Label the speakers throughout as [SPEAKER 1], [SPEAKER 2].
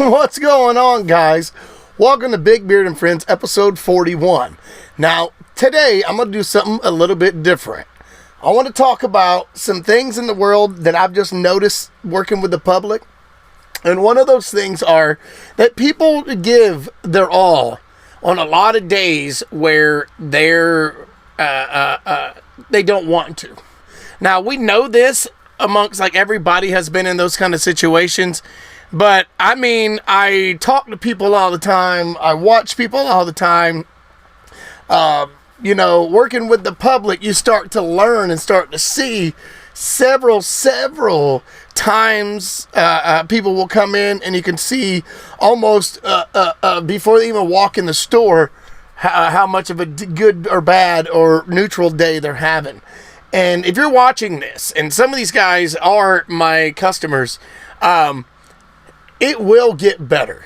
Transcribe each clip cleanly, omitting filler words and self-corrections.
[SPEAKER 1] What's going on, guys? Welcome to Beard and FRIENDz Episode 41. Now, today I'm going to do something a little bit different. I want to talk about some things in the world that I've just noticed working with the public. And one of those things are that people give their all on a lot of days where they don't want to. Now, we know this amongst, like, everybody has been in those kind of situations. But, I mean, I talk to people all the time. I watch people all the time. Working with the public, you start to learn and start to see several times people will come in and you can see almost before they even walk in the store how much of a good or bad or neutral day they're having. And if you're watching this, and some of these guys are my customers, it will get better.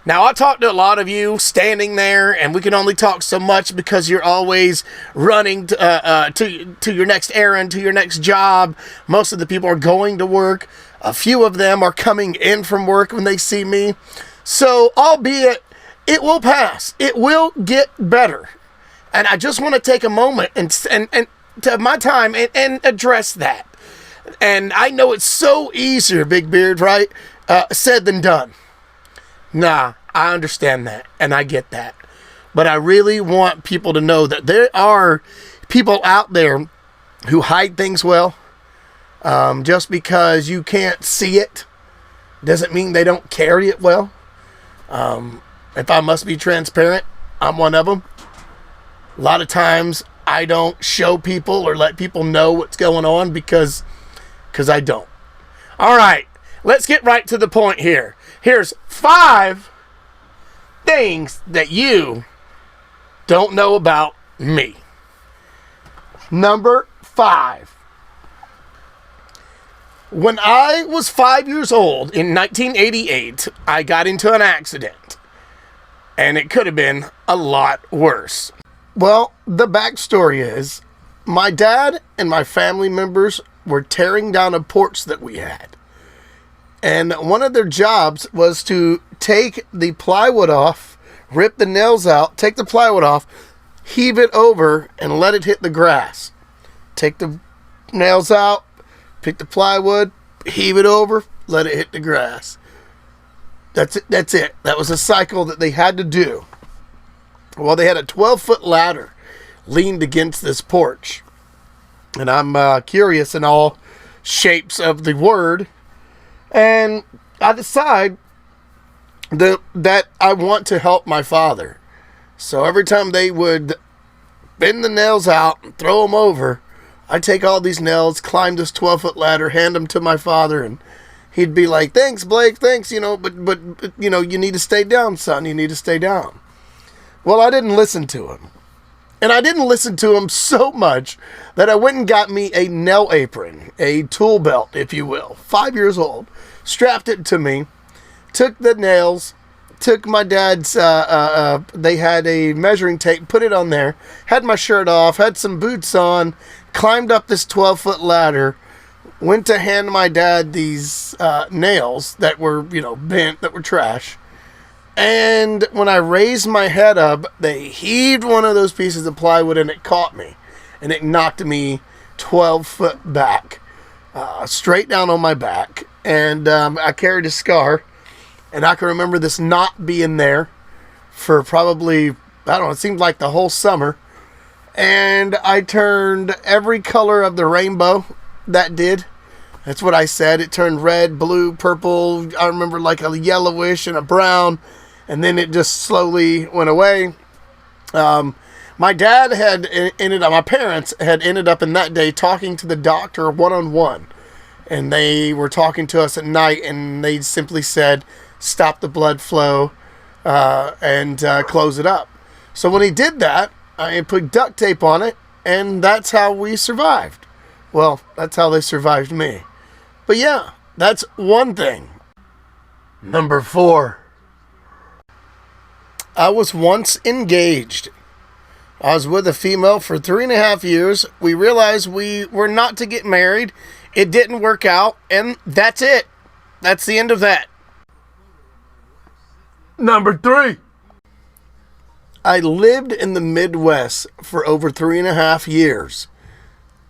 [SPEAKER 1] Now, I talk to a lot of you standing there, and we can only talk so much because you're always running to your next errand, to your next job. Most of the people are going to work. A few of them are coming in from work when they see me. So, albeit, it will pass. It will get better. And I just want to take a moment and to my time and address that. And I know it's so easier, Big Beard, right? Said than done. Nah, I understand that, and I get that. But I really want people to know that there are people out there who hide things well. Just because you can't see it doesn't mean they don't carry it well. If I must be transparent, I'm one of them. A lot of times I don't show people or let people know what's going on because I don't. All right, let's get right to the point here. Here's 5 things that you don't know about me. Number 5. When I was 5 years old in 1988, I got into an accident. And it could have been a lot worse. Well, the backstory is my dad and my family members were tearing down a porch that we had. And one of their jobs was to take the plywood off, rip the nails out, take the plywood off, heave it over, and let it hit the grass. Take the nails out, pick the plywood, heave it over, let it hit the grass. That's it. That was a cycle that they had to do. Well, they had a 12-foot ladder leaned against this porch. And I'm curious in all shapes of the word. And I decide that I want to help my father. So every time they would bend the nails out and throw them over, I take all these nails, climb this 12-foot ladder, hand them to my father, and he'd be like, "Thanks, Blake, thanks, but you need to stay down, son, you need to stay down." Well, I didn't listen to him. And I didn't listen to him so much that I went and got me a nail apron, a tool belt, if you will, 5 years old, strapped it to me, took the nails, took my dad's, they had a measuring tape, put it on there, had my shirt off, had some boots on, climbed up this 12-foot ladder, went to hand my dad these nails that were, bent, that were trash. And when I raised my head up, they heaved one of those pieces of plywood and it caught me. And it knocked me 12 foot back, straight down on my back. And I carried a scar. And I can remember this knot being there for probably, it seemed like the whole summer. And I turned every color of the rainbow that did. That's what I said. It turned red, blue, purple. I remember like a yellowish and a brown. And then it just slowly went away. My dad my parents had ended up in that day talking to the doctor one-on-one. And they were talking to us at night and they simply said, "Stop the blood flow and close it up." So when he did that, I put duct tape on it and that's how we survived. Well, that's how they survived me. But yeah, that's one thing. Number 4. I was once engaged. I was with a female for 3.5 years. We realized we were not to get married. It didn't work out, and that's it. That's the end of that. Number 3. I lived in the Midwest for over 3.5 years.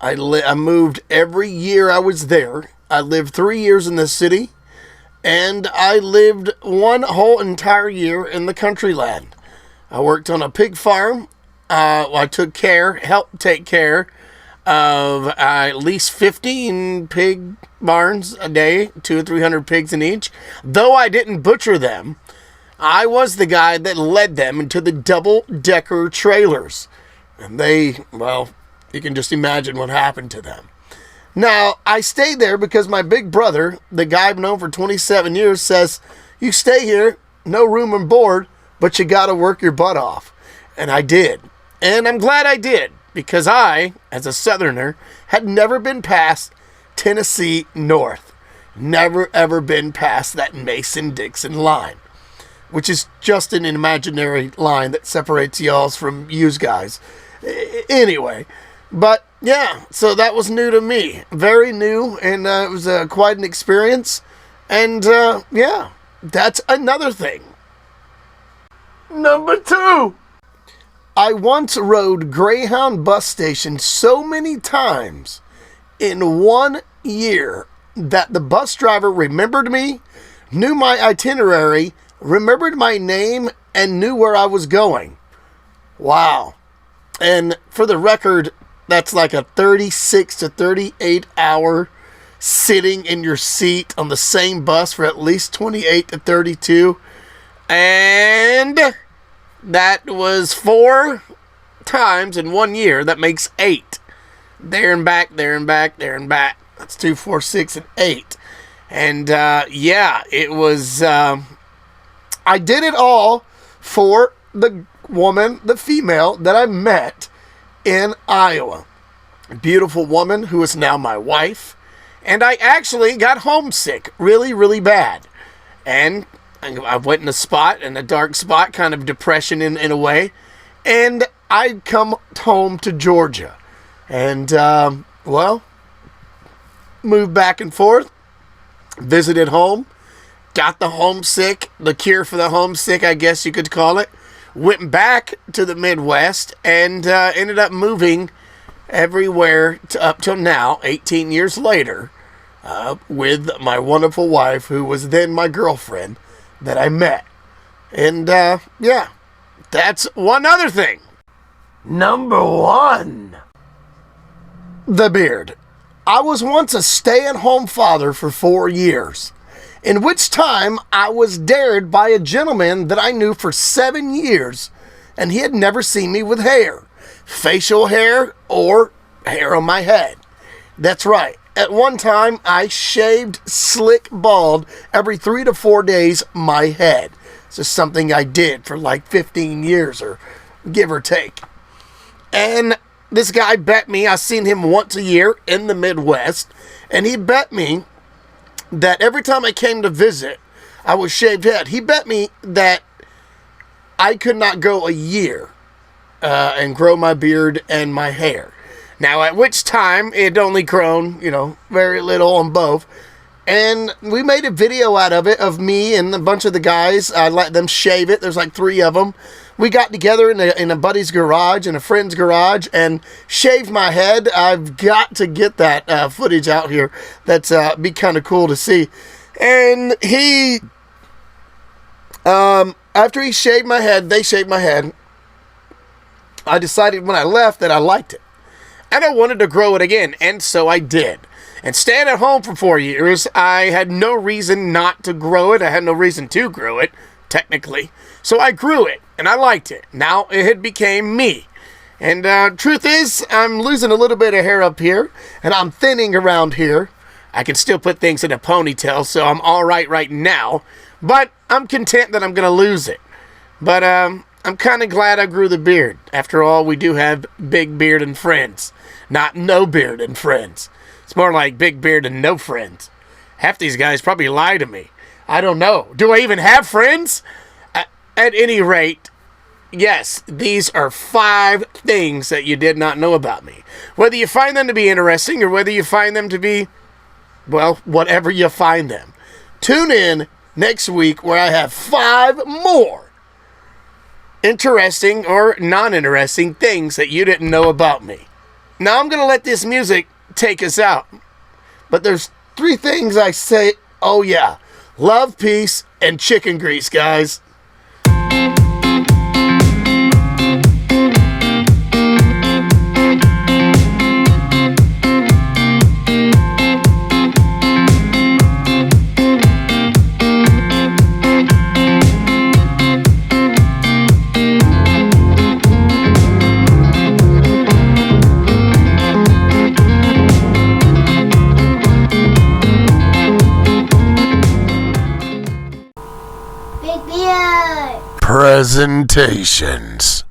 [SPEAKER 1] I moved every year I was there. I lived 3 years in the city, and I lived one whole entire year in the country land. I worked on a pig farm. I helped take care of at least 15 pig barns a day, 200 or 300 pigs in each. Though I didn't butcher them, I was the guy that led them into the double-decker trailers. And you can just imagine what happened to them. Now, I stayed there because my big brother, the guy I've known for 27 years, says, you stay here, no room and board, but you got to work your butt off. And I did. And I'm glad I did, because I, as a Southerner, had never been past Tennessee North. Never, ever been past that Mason-Dixon line, which is just an imaginary line that separates y'alls from yous guys. Anyway, but yeah, so that was new to me. Very new, and it was quite an experience. And yeah, that's another thing. Number 2. I once rode Greyhound bus station so many times in 1 year that the bus driver remembered me, knew my itinerary, remembered my name, and knew where I was going. Wow. And for the record, that's like a 36 to 38 hour sitting in your seat on the same bus for at least 28 to 32. And that was 4 times in 1 year. That makes 8. There and back, there and back, there and back. That's 2, 4, 6, and 8. And yeah, it was... I did it all for the woman, the female that I met in Iowa. A beautiful woman who is now my wife. And I actually got homesick really, really bad. And I went in a dark spot, kind of depression in a way. And I come home to Georgia. And, moved back and forth. Visited home. Got the homesick, the cure for the homesick, I guess you could call it. Went back to the Midwest and ended up moving everywhere up till now, 18 years later, with my wonderful wife, who was then my girlfriend that I met. And yeah, that's one other thing. Number 1. The beard. I was once a stay-at-home father for 4 years. In which time I was dared by a gentleman that I knew for 7 years, and he had never seen me with hair, facial hair, or hair on my head. That's right. At one time, I shaved slick bald every 3 to 4 days my head. It's just something I did for like 15 years, or give or take. And this guy bet me, I seen him once a year in the Midwest, and he bet me that every time I came to visit, I was shaved head. He bet me that I could not go a year and grow my beard and my hair. Now, at which time, it had only grown, very little on both. And we made a video out of it, of me and a bunch of the guys. I let them shave it. There's like 3 of them. We got together in a buddy's garage, in a friend's garage, and shaved my head. I've got to get that footage out here. That's be kind of cool to see. And he, after he shaved my head, they shaved my head, I decided when I left that I liked it. And I wanted to grow it again, and so I did. And staying at home for 4 years, I had no reason not to grow it. I had no reason to grow it, technically. So I grew it, and I liked it. Now it had became me. And truth is, I'm losing a little bit of hair up here, and I'm thinning around here. I can still put things in a ponytail, so I'm all right now. But I'm content that I'm going to lose it. But I'm kind of glad I grew the beard. After all, we do have Big Beard and Friends, not No Beard and Friends. It's more like Big Beard and no friends. Half these guys probably lie to me. I don't know. Do I even have friends? At any rate, yes, these are 5 things that you did not know about me. Whether you find them to be interesting or whether you find them to be, well, whatever you find them. Tune in next week where I have 5 more interesting or non-interesting things that you didn't know about me. Now I'm going to let this music take us out. But there's 3 things I say, oh yeah, love, peace, and chicken grease, guys.
[SPEAKER 2] Big Beard.
[SPEAKER 1] Presentations.